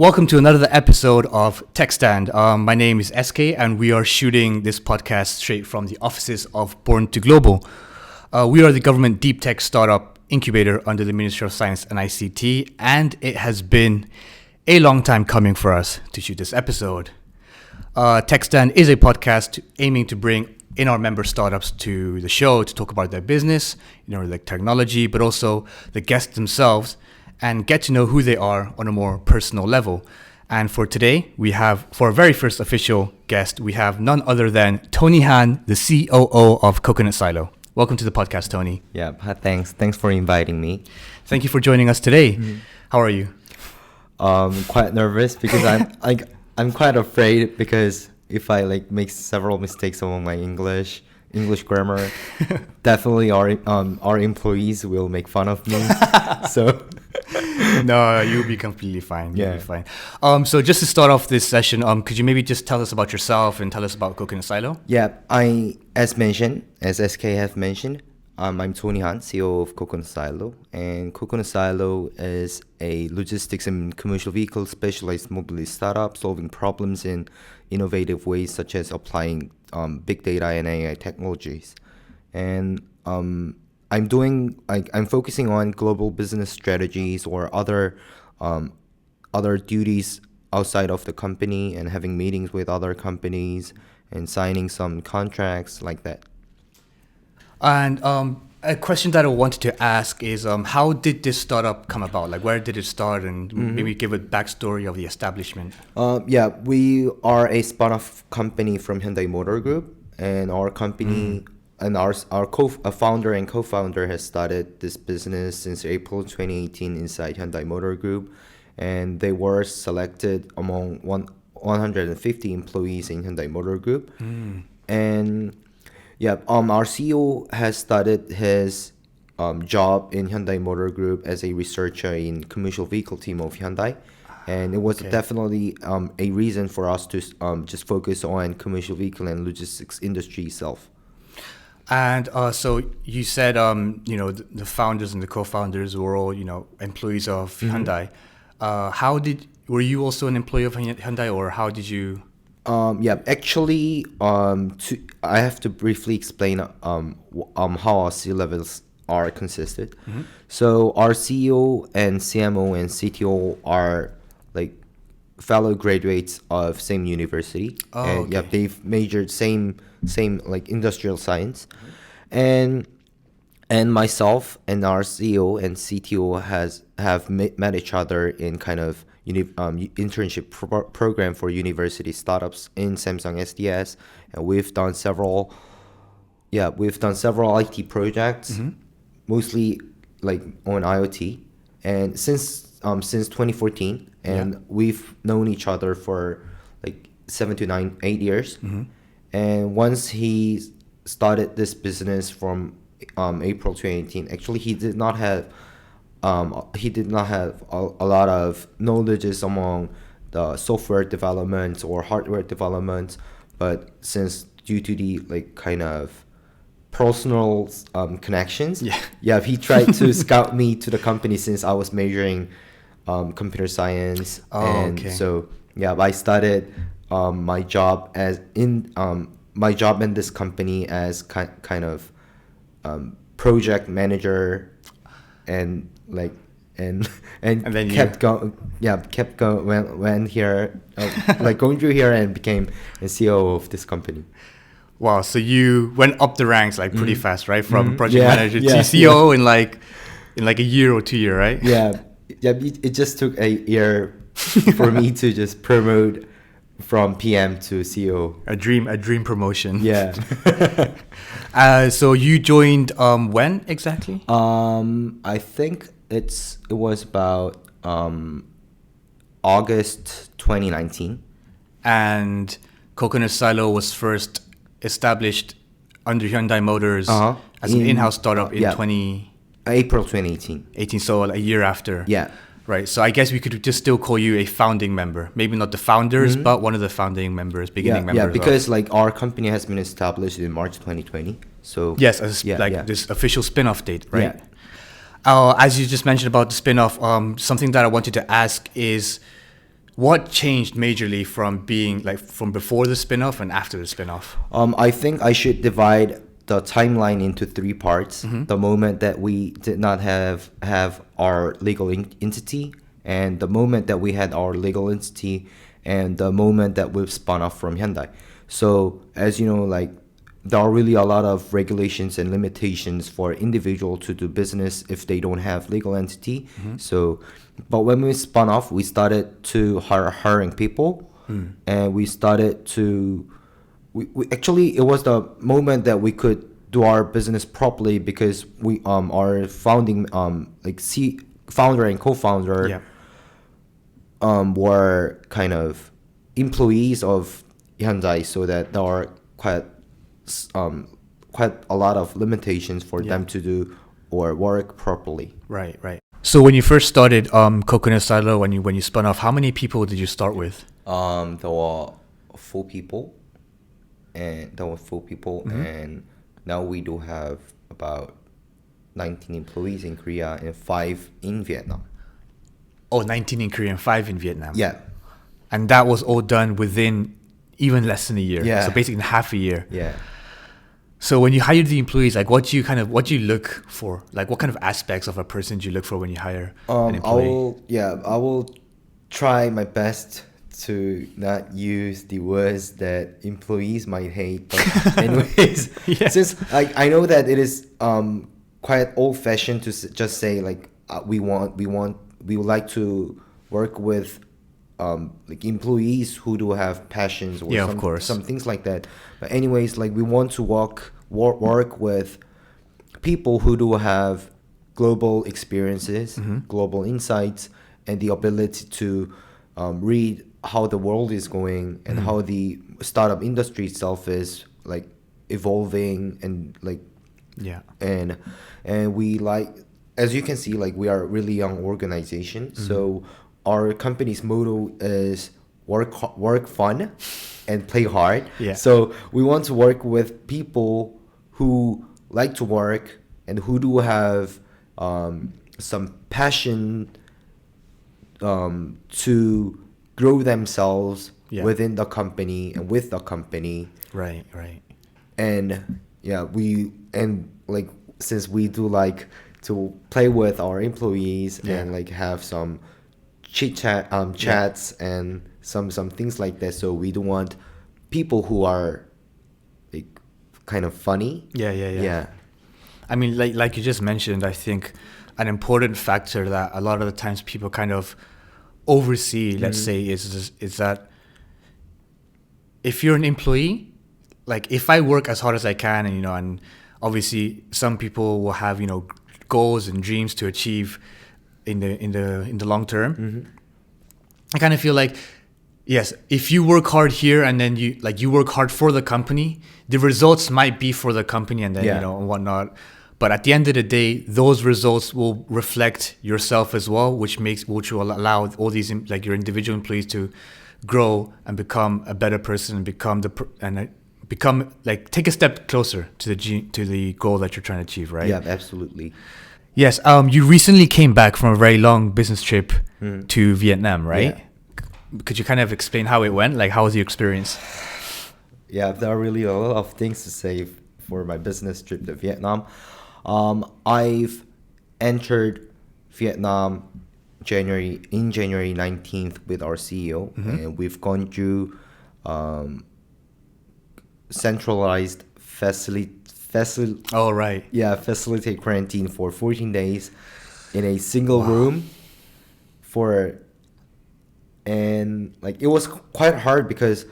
Welcome to another episode of techstand. My name is SK, and we are shooting this podcast straight from the offices of Born to Global. We are the government deep tech startup incubator under the Ministry of Science and ICT, and it has been a long time coming for us to shoot this episode. Techstand is a podcast aiming to bring in our member startups to the show to talk about their business, like technology, but also the guests themselves, and get to know who they are on a more personal level. And for today, for our very first official guest, we have none other than Tony Han, the COO of Coconut Silo. Welcome to the podcast, Tony. Yeah, thanks. Thanks for inviting me. Thank you for joining us today. How are you? Quite nervous because I'm quite afraid because if I make several mistakes on my English grammar, definitely our employees will make fun of me. So. No, you'll be completely fine. You'll be fine. So just to start off this session, could you maybe just tell us about yourself and tell us about Coconut Silo? Yeah, as SK have mentioned, I'm Tony Han, COO of Coconut Silo, and Coconut Silo is a logistics and commercial vehicle specialized mobility startup solving problems in innovative ways such as applying big data and AI technologies. And I'm focusing on global business strategies or other duties outside of the company and having meetings with other companies and signing some contracts like that. And a question that I wanted to ask is, how did this startup come about? Where did it start? And maybe give a backstory of the establishment. We are a spun-off company from Hyundai Motor Group, and our company and our founder and co-founder has started this business since April 2018 inside Hyundai Motor Group, and they were selected among 150 employees in Hyundai Motor Group. And our CEO has started his job in Hyundai Motor Group as a researcher in commercial vehicle team of Hyundai, and it was definitely a reason for us to just focus on commercial vehicle and logistics industry itself. And so you said, the founders and the co-founders were all, employees of Hyundai. Were you also an employee of Hyundai, or how did you? Actually, I have to briefly explain how our C-levels are consisted. So our CEO and CMO and CTO are fellow graduates of same university. And they've majored same industrial science, and myself and our CEO and CTO have met each other in kind of internship program for university startups in Samsung SDS, and we've done several IT projects, mostly on IoT, and since 2014, and we've known each other for 7 to 8 years. And once he started this business from April 2018, actually he did not have a lot of knowledge among the software development or hardware development, but since due to the kind of personal connections, he tried to scout me to the company since I was majoring computer science. So I started my job in this company as kind of project manager, and then kept going went here going through here and became a CEO of this company. Wow, so you went up the ranks pretty fast, right? From project manager to CEO in a year or 2 years, right? It just took a year for me to just promote from PM to CEO. A dream promotion. Yeah. So you joined when exactly? I think it was about August 2019. And Coconut Silo was first established under Hyundai Motors as an in-house startup in April 2018. So a year after. Yeah. Right, so I guess we could just still call you a founding member. Maybe not the founders, but one of the founding members, beginning members. Yeah, because our company has been established in March 2020. So yes, this official spin-off date, right? As you just mentioned about the spin-off, something that I wanted to ask is, what changed majorly from being like from before the spin-off and after the spin-off? I think I should divide the timeline into three parts. The moment that we did not have our legal entity, and the moment that we had our legal entity, and the moment that we've spun off from Hyundai. So as you know, like there are really a lot of regulations and limitations for individual to do business if they don't have legal entity. So, but when we spun off, we started to hiring people, and we started to. We actually, it was the moment that we could do our business properly because we our founding founder and co-founder Yeah. were kind of employees of Hyundai, so that there are quite a lot of limitations for them to do or work properly. Right, right. So when you first started Coconut Silo, when you spun off, how many people did you start with? There were four people, and now we do have about 19 employees in Korea and 5 in Vietnam. Oh, 19 in Korea and 5 in Vietnam. Yeah. And that was all done within even less than a year. Yeah. So basically in half a year. Yeah. So when you hired the employees, like what do you look for? Like what kind of aspects of a person do you look for when you hire an employee? I will try my best to not use the words that employees might hate. But anyways, since I know that it is quite old fashioned to just say like we would like to work with like employees who do have passions or of course. some things like that. But anyways, like we want to work with people who do have global experiences, global insights, and the ability to read how the world is going and how the startup industry itself is like evolving and like and we like, as you can see, like we are a really young organization. So our company's motto is work fun and play hard. So we want to work with people who like to work and who do have some passion to grow themselves within the company and with the company. Right. And like since we do like to play with our employees and like have some chats and some things like that. So we don't want people who are like kind of funny. Yeah. I mean, like you just mentioned, I think an important factor that a lot of the times people kind of oversee, let's say, is that if you're an employee, like if I work as hard as I can, and and obviously some people will have goals and dreams to achieve in the long term. I kind of feel like, yes, if you work hard here and then you work hard for the company, the results might be for the company and then and whatnot. But at the end of the day, those results will reflect yourself as well, which will allow all these like your individual employees to grow and become a better person and become like take a step closer to the goal that you're trying to achieve, right? Yeah, absolutely. Yes. You recently came back from a very long business trip to Vietnam, right? Yeah. Could you kind of explain how it went? Like, how was your experience? Yeah, there are really a lot of things to say for my business trip to Vietnam. I've entered Vietnam January 19th with our CEO, and we've gone through centralized facilitate quarantine for 14 days in a single room and like it was quite hard because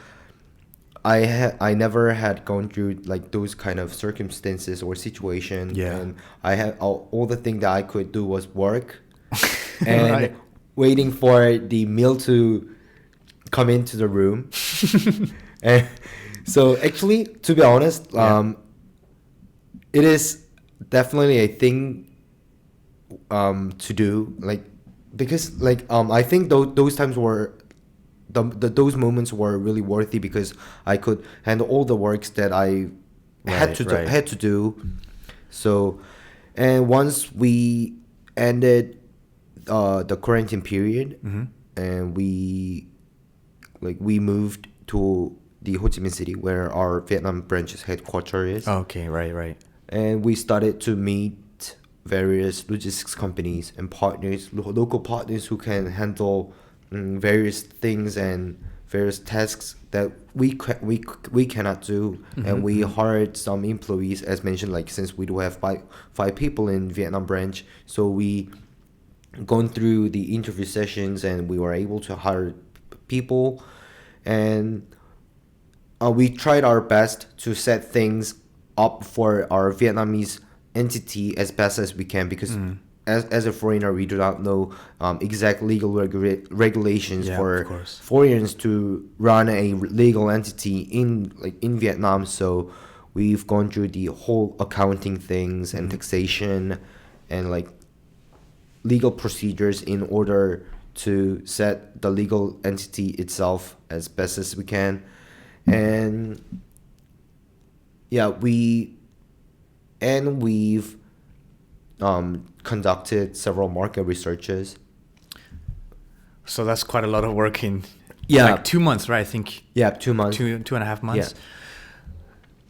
I never had gone through like those kind of circumstances or situation. And I had all the thing that I could do was work and waiting for the meal to come into the room. And so actually, to be honest, it is definitely a thing to do, like because like I think those times were those moments were really worthy because I could handle all the works that I had to do. So, and once we ended the quarantine period, and we like we moved to the Ho Chi Minh City where our Vietnam branch's headquarters is. Okay, right. And we started to meet various logistics companies and partners, local partners who can handle various things and various tasks that we cannot do. And we hired some employees, as mentioned, like since we do have five people in Vietnam branch, so we gone through the interview sessions and we were able to hire people, and we tried our best to set things up for our Vietnamese entity as best as we can, because as a foreigner we do not know exact legal regulations Yeah, for of course. foreigners to run a legal entity in Vietnam. So we've gone through the whole accounting things and taxation and like legal procedures in order to set the legal entity itself as best as we can. And yeah, we've conducted several market researches. So that's quite a lot of work in Yeah. like 2 months, right? I think Yeah, 2 months. 2.5 months. Yeah.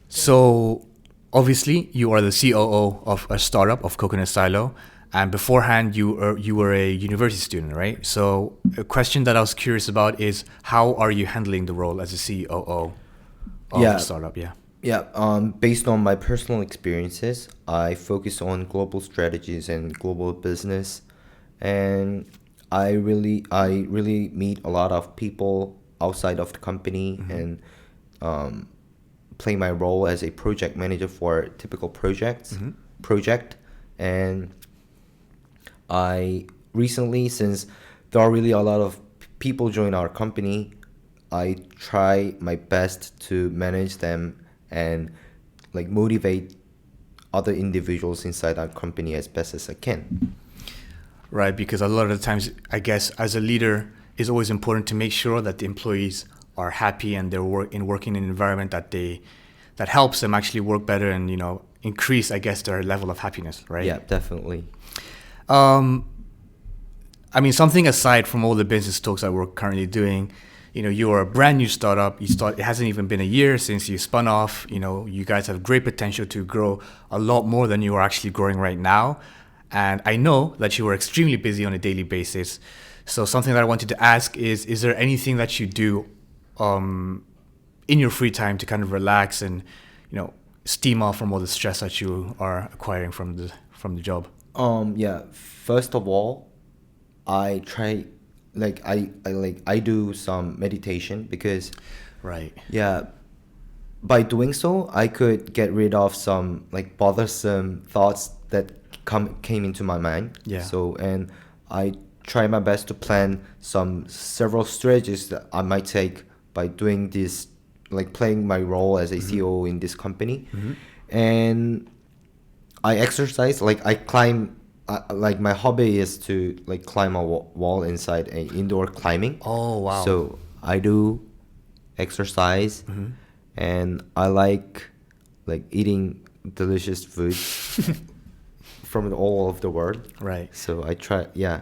So obviously you are the COO of a startup of Coconut Silo, and beforehand you were a university student, right? So a question that I was curious about is how are you handling the role as a COO of Yeah. a startup? Yeah. Yeah, based on my personal experiences, I focus on global strategies and global business, and I really meet a lot of people outside of the company and play my role as a project manager for a typical project. And I recently, since there are really a lot of people join our company, I try my best to manage them and like motivate other individuals inside our company as best as I can. Right, because a lot of the times, I guess, as a leader, it's always important to make sure that the employees are happy and they're working in an environment that helps them actually work better and increase, I guess, their level of happiness. Right. Yeah, definitely. I mean, something aside from all the business talks that we're currently doing, you're a brand new startup. It hasn't even been a year since you spun off. You guys have great potential to grow a lot more than you are actually growing right now. And I know that you are extremely busy on a daily basis. So something that I wanted to ask is there anything that you do in your free time to kind of relax and, steam off from all the stress that you are acquiring from the job? Yeah, first of all, I try I do some meditation because Right. yeah, by doing so I could get rid of some like bothersome thoughts that came into my mind. Yeah. So, and I try my best to plan several strategies that I might take by doing this, like playing my role as a CEO in this company. And I exercise, like I climb, like my hobby is to like climb a wall inside a indoor climbing. Oh, wow. So I do exercise, and I like eating delicious food from all over the world. Right. So I try. Yeah,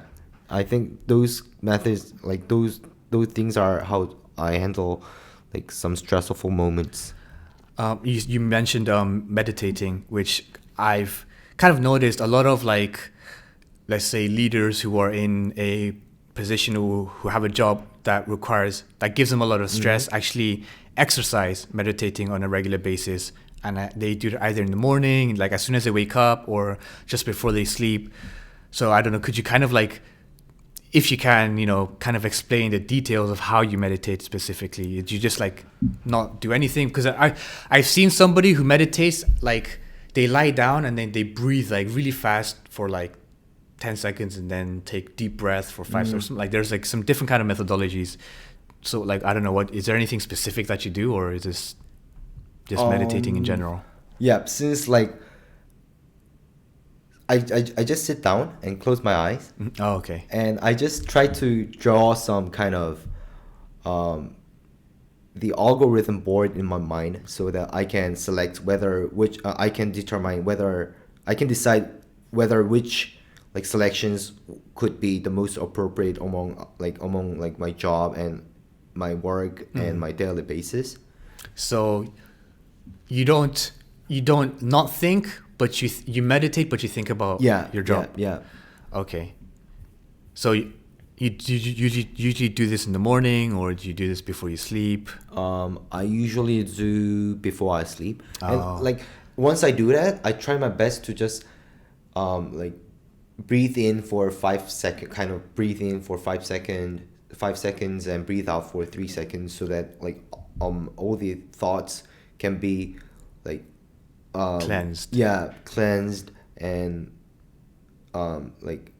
I think those methods, like those things, are how I handle like some stressful moments. You mentioned meditating, which I've kind of noticed a lot of like, let's say, leaders who are in a position who have a job that gives them a lot of stress actually exercise meditating on a regular basis, and they do it either in the morning, like as soon as they wake up, or just before they sleep. So I don't know, could you kind of like, if you can, kind of explain the details of how you meditate specifically? Do you just like not do anything? Because I've seen somebody who meditates, like they lie down and then they breathe like really fast for like 10 seconds and then take deep breath for 5 seconds. Like there's like some different kind of methodologies. So like, I don't know, is there anything specific that you do, or is this just meditating in general? Yeah, since like I just sit down and close my eyes. Oh, okay. And I just try to draw some kind of the algorithm board in my mind, so that I can select I can decide whether which like selections could be the most appropriate among my job and my work and my daily basis. So you don't not think, but you meditate, but you think about your job. Yeah. Okay. So you usually do this in the morning, or do you do this before you sleep? I usually do before I sleep. Oh. And like once I do that, I try my best to just like breathe in for 5 seconds, kind of breathe in for 5 seconds and breathe out for 3 seconds, so that like all the thoughts can be like Cleansed. Yeah, cleansed and like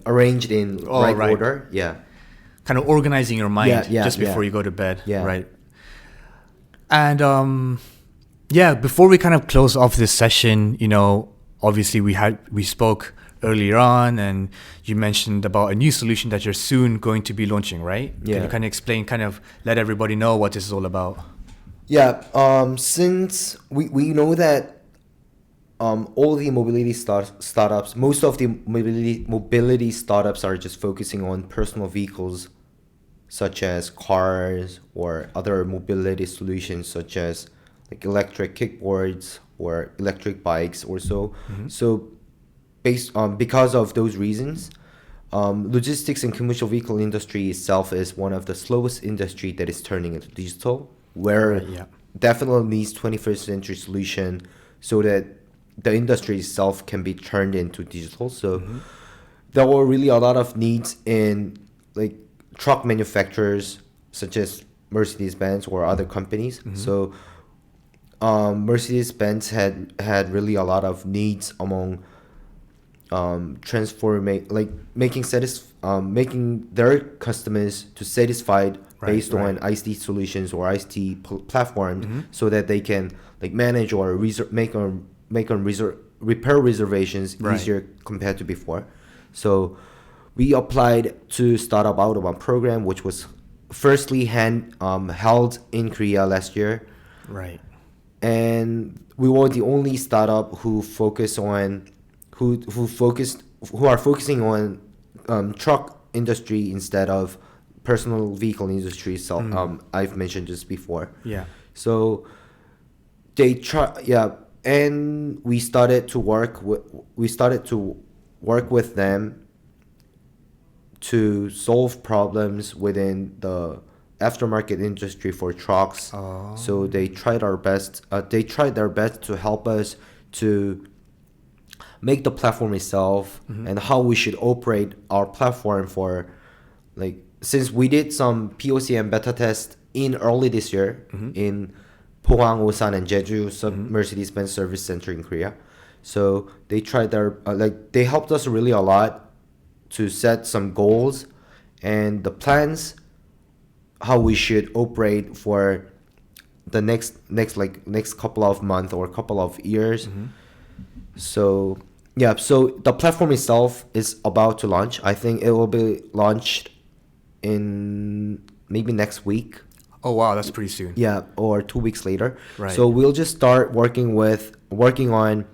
arranged in right order. Yeah. Kind of organizing your mind just before you go to bed. Yeah. Right. And before we kind of close off this session, obviously we spoke earlier on, and you mentioned about a new solution that you're soon going to be launching, right? Yeah. Can you kind of explain, kind of let everybody know what this is all about? Yeah. Since we know that all the mobility startups, most of the mobility startups are just focusing on personal vehicles, such as cars or other mobility solutions, such as like electric kickboards or electric bikes or so. So because of those reasons, logistics and commercial vehicle industry itself is one of the slowest industry that is turning into digital, where definitely needs 21st century solution so that the industry itself can be turned into digital. So there were really a lot of needs in like truck manufacturers such as Mercedes-Benz or other companies. So Mercedes-Benz had really a lot of needs among making their customers to satisfied based on ICT solutions or ICT platforms, so that they can like manage or repair reservations easier compared to before. So we applied to Startup Out of One program, which was firstly held in Korea last year. Right. And we were the only startup who are focusing on truck industry instead of personal vehicle industry. So I've mentioned this before. Yeah. So and we started to work with them to solve problems within the aftermarket industry for trucks. So they tried their best to help us to make the platform itself and how we should operate our platform for like, since we did some POC and beta test in early this year in Pohang, Osan, and Jeju Mercedes-Benz service center in Korea. So they tried they helped us really a lot to set some goals and the plans, how we should operate for the next couple of months or couple of years. So the platform itself is about to launch. I think it will be launched in maybe next week. Oh wow, that's pretty soon. Yeah, or 2 weeks later. Right. So we'll just start working on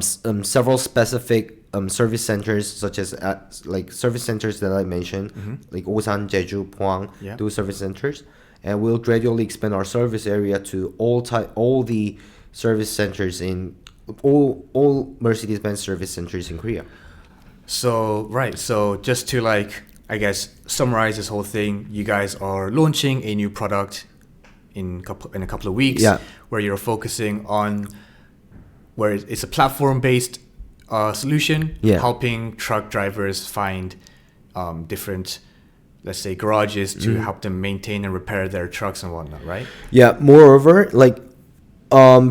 several specific service centers, such as service centers that I mentioned, like Osan, Jeju, Pohang, those service centers, and we'll gradually expand our service area to all the service centers in all Mercedes-Benz service centers in Korea. So just to I guess summarize this whole thing, you guys are launching a new product in a couple of weeks, where you're focusing on where it's a platform-based solution, helping truck drivers find different, let's say, garages to help them maintain and repair their trucks and whatnot, right? Yeah. Moreover,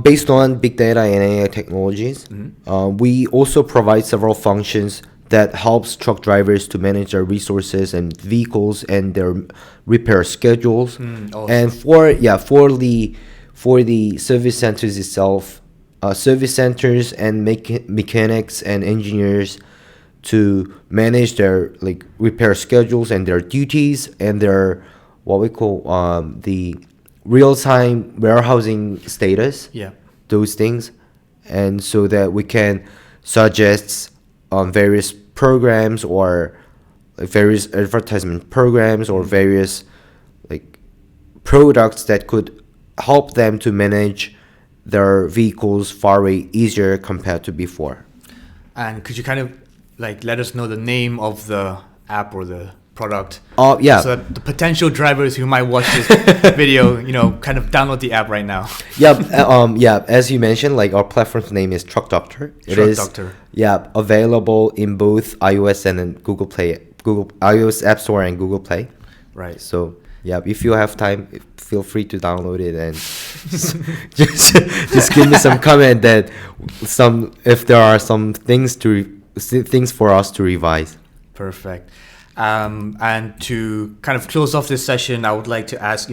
based on big data and AI technologies, we also provide several functions that helps truck drivers to manage their resources and vehicles and their repair schedules. Awesome. And for the service centers itself, service centers and mechanics and engineers to manage their repair schedules and their duties and their what we call the real-time warehousing status. Those things, and so that we can suggest various programs or various advertisement programs or various like products that could help them to manage their vehicles far way easier compared to before. And could you kind of like let us know the name of the app or the product? Yeah. So that the potential drivers who might watch this video, kind of download the app right now. Yeah. As you mentioned, like our platform's name is Truck Doctor. It Truck is Doctor. Yeah, available in both iOS and in Google Play, Google iOS App Store and Google Play. Right. So yeah, if you have time, feel free to download it and just give me some comment that if there are some things for us to revise. Perfect. And to kind of close off this session, I would like to ask,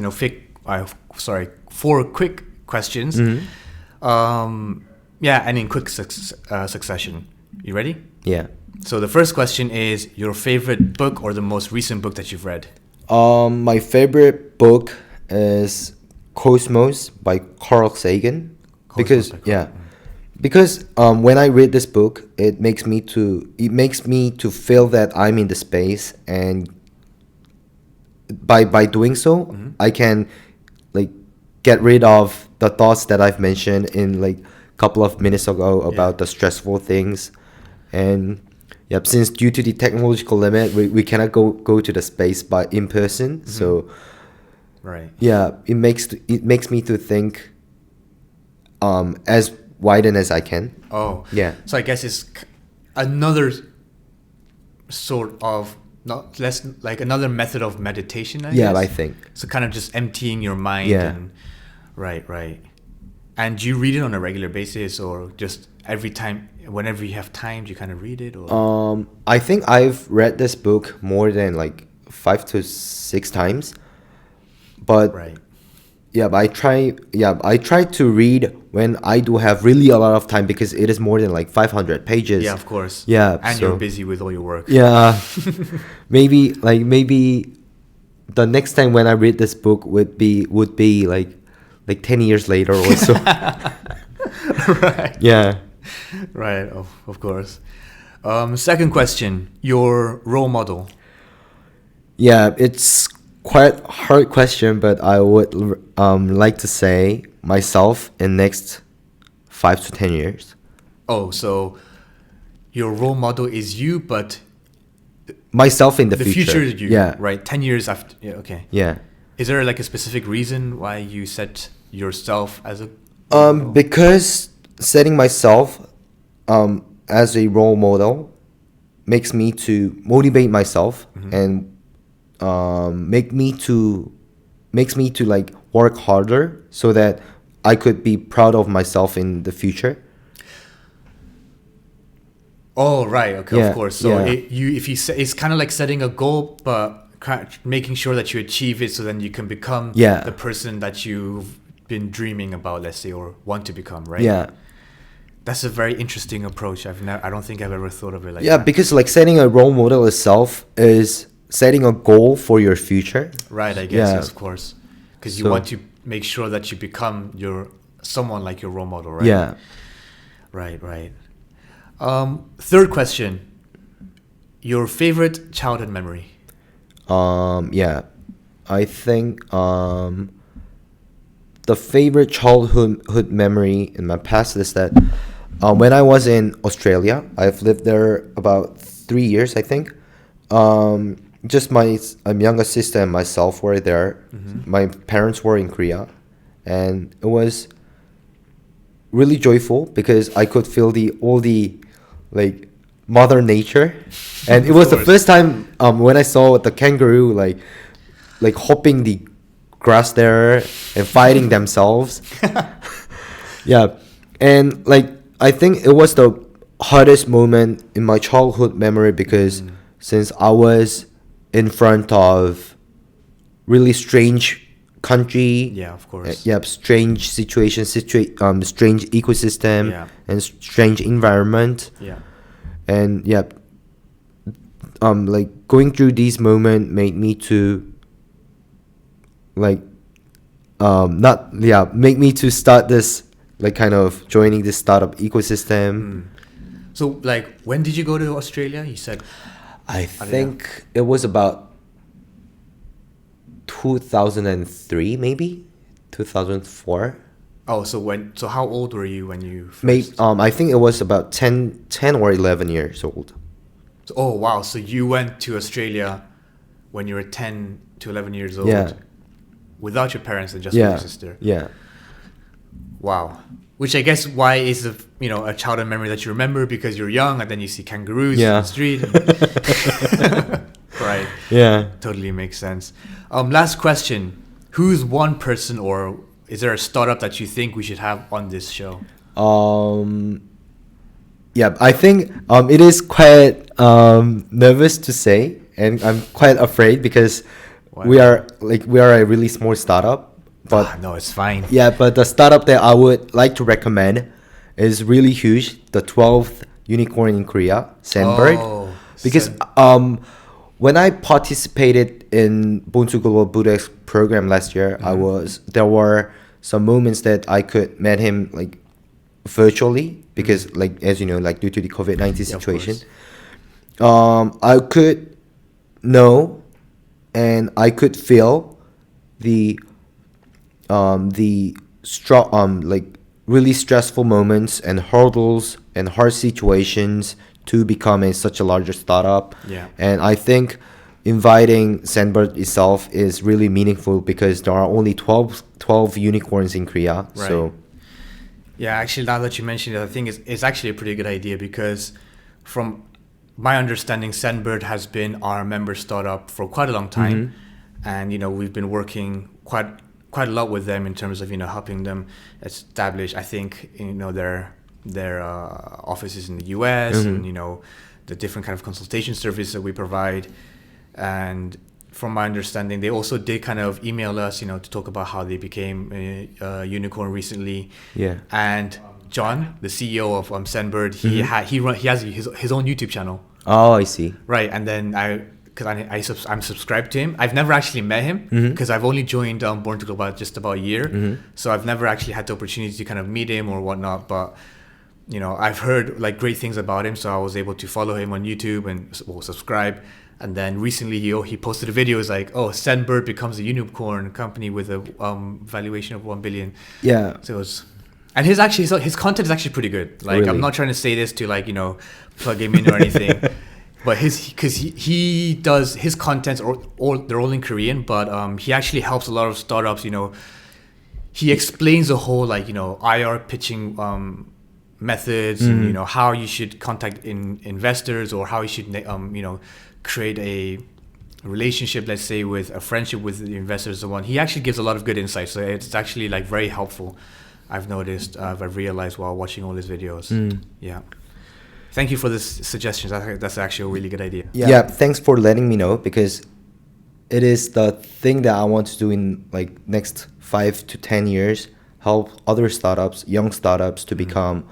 4 quick questions. Mm-hmm. And in quick succession. You ready? Yeah. So the first question is your favorite book or the most recent book that you've read? My favorite book is Cosmos by Carl Sagan. Because when I read this book, it makes me to feel that I'm in the space, and by doing so, Mm-hmm. I can like get rid of the thoughts that I've mentioned in like a couple of minutes ago about the stressful things. And since due to the technological limit, we cannot go to the space in person. Mm-hmm. So right. it makes me to think as widen as I can. Oh. Yeah. So I guess it's another sort of not less like another method of meditation, I guess. I think. So kind of just emptying your mind. Yeah. And, right. And do you read it on a regular basis, or just every time, whenever you have time, do you kind of read it? Or I think I've read this book more than like 5 to 6 times. But right. But I try to read when I do have really a lot of time, because it is more than like 500 pages. Yeah, of course. Yeah. And you're busy with all your work. Yeah. maybe the next time when I read this book would be like 10 years later or so. Right. Yeah. Right, of course. Second question, your role model. Yeah, it's quite a hard question, but I would like to say myself in next 5 to 10 years. Oh, so your role model is you, but myself in the future future. you, Yeah. right? 10 years after. Yeah, okay. Yeah. Is there like a specific reason why you set yourself as a role model? Because setting myself as a role model makes me to motivate myself, Mm-hmm. and makes me to like work harder so that I could be proud of myself in the future. Oh, right. Okay, Yeah, of course. So yeah. it's kind of like setting a goal, but making sure that you achieve it, so then you can become Yeah. the person that you've been dreaming about, let's say, or want to become, right? Yeah. That's a very interesting approach. I don't think I've ever thought of it like Yeah, that. because like setting a role model itself is setting a goal for your future. Right, I guess, Yeah. yes, of course. Because you So- want to make sure that you become someone like your role model, right? Yeah. Right. Third question. Your favorite childhood memory? Yeah. I think the favorite childhood memory in my past is that when I was in Australia, I've lived there about 3 years, I think. Just my younger sister and myself were there. Mm-hmm. My parents were in Korea, and it was really joyful because I could feel all the like mother nature, and it was the first time when I saw the kangaroo like hopping the grass there and fighting themselves. Yeah, and like I think it was the hardest moment in my childhood memory because since I was in front of really strange country, Yeah, of course. strange situation, strange ecosystem, Yeah. and strange environment, Yeah. and like going through these moments made me to like make me to start this like kind of joining this startup ecosystem. So, like, when did you go to Australia? You said I think it was about 2003, maybe 2004. Oh, so how old were you when you first? Maybe, I think it was about 10 or 11 years old. Oh, wow. So you went to Australia when you were 10 to 11 years old. Yeah. Without your parents and just with Yeah. your sister. Yeah. Wow. Which I guess why is a childhood memory that you remember because you're young and then you see kangaroos in the street. Right. Yeah. Totally makes sense. Last question. Who's one person or is there a startup that you think we should have on this show? Yeah, I think it is quite nervous to say, and I'm quite afraid because we are a really small startup. But no, it's fine. Yeah, but the startup that I would like to recommend is really huge. The 12th unicorn in Korea, Sandbird. Oh, Because when I participated in Born to Global Buddha's program last year, there were some moments that I could met him like virtually because like as you know like due to the COVID-19 situation, I could know and I could feel the like really stressful moments and hurdles and hard situations to become such a larger startup. Yeah. And I think inviting Sandbird itself is really meaningful because there are only 12 unicorns in Korea. Right. So yeah, actually now that you mentioned it, I think it's actually a pretty good idea because from my understanding, Sandbird has been our member startup for quite a long time. And, we've been working quite a lot with them in terms of, helping them establish, I think, their offices in the US and, the different kind of consultation services that we provide. And from my understanding, they also did kind of email us, to talk about how they became a unicorn recently. Yeah. And John, the CEO of Sandbird, he has his own YouTube channel. Oh, I see. Right, and then I'm subscribed to him. I've never actually met him because I've only joined Born to Global just about a year. So I've never actually had the opportunity to kind of meet him or whatnot. But I've heard like great things about him, so I was able to follow him on YouTube and subscribe. And then recently he posted a video. It's like, Sandbird becomes a unicorn company with a valuation of 1 billion. Yeah. So it was. And his content is actually pretty good. Like Really? I'm not trying to say this to plug him in or anything, but he does his contents they're all in Korean, but he actually helps a lot of startups. He explains the whole IR pitching methods and how you should contact investors or how you should create a relationship, let's say with a friendship with the investors and so on. He actually gives a lot of good insights, so it's actually like very helpful. I've noticed, I've realized while watching all his videos. Yeah. Thank you for this suggestions. I think that's actually a really good idea. Yeah. Thanks for letting me know because it is the thing that I want to do in like next 5 to 10 years. Help other startups, young startups, to become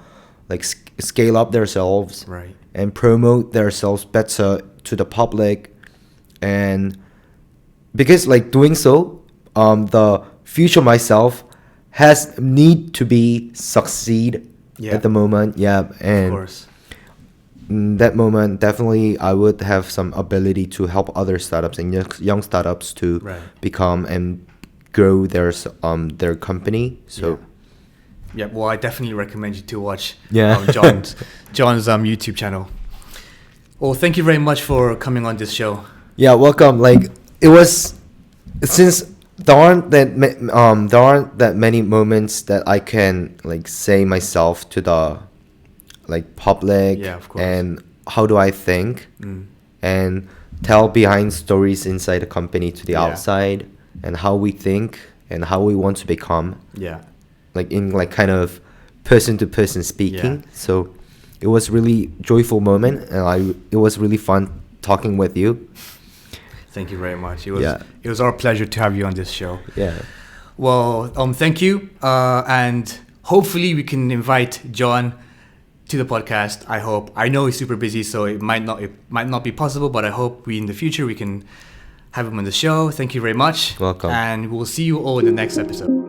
like scale up themselves, Right. and promote themselves better to the public, and because like doing so, the future myself has need to be succeed at the moment. Yeah, and of course. in that moment, definitely I would have some ability to help other startups and young startups to become and grow their company. So yeah, well, I definitely recommend you to watch John's YouTube channel. Well, thank you very much for coming on this show. Yeah, welcome. Like it was, since there aren't that many moments that I can like say myself to the like public, of course. and how do I think and tell behind stories inside the company to the outside, and how we think and how we want to become. Yeah. Like in like kind of person to person speaking. So it was really joyful moment, and it was really fun talking with you. Thank you very much. It was our pleasure to have you on this show. Yeah. Well, thank you, and hopefully we can invite John to the podcast. I know he's super busy, so it might not be possible, but I hope in the future we can have him on the show. Thank you very much. Welcome. And we'll see you all in the next episode.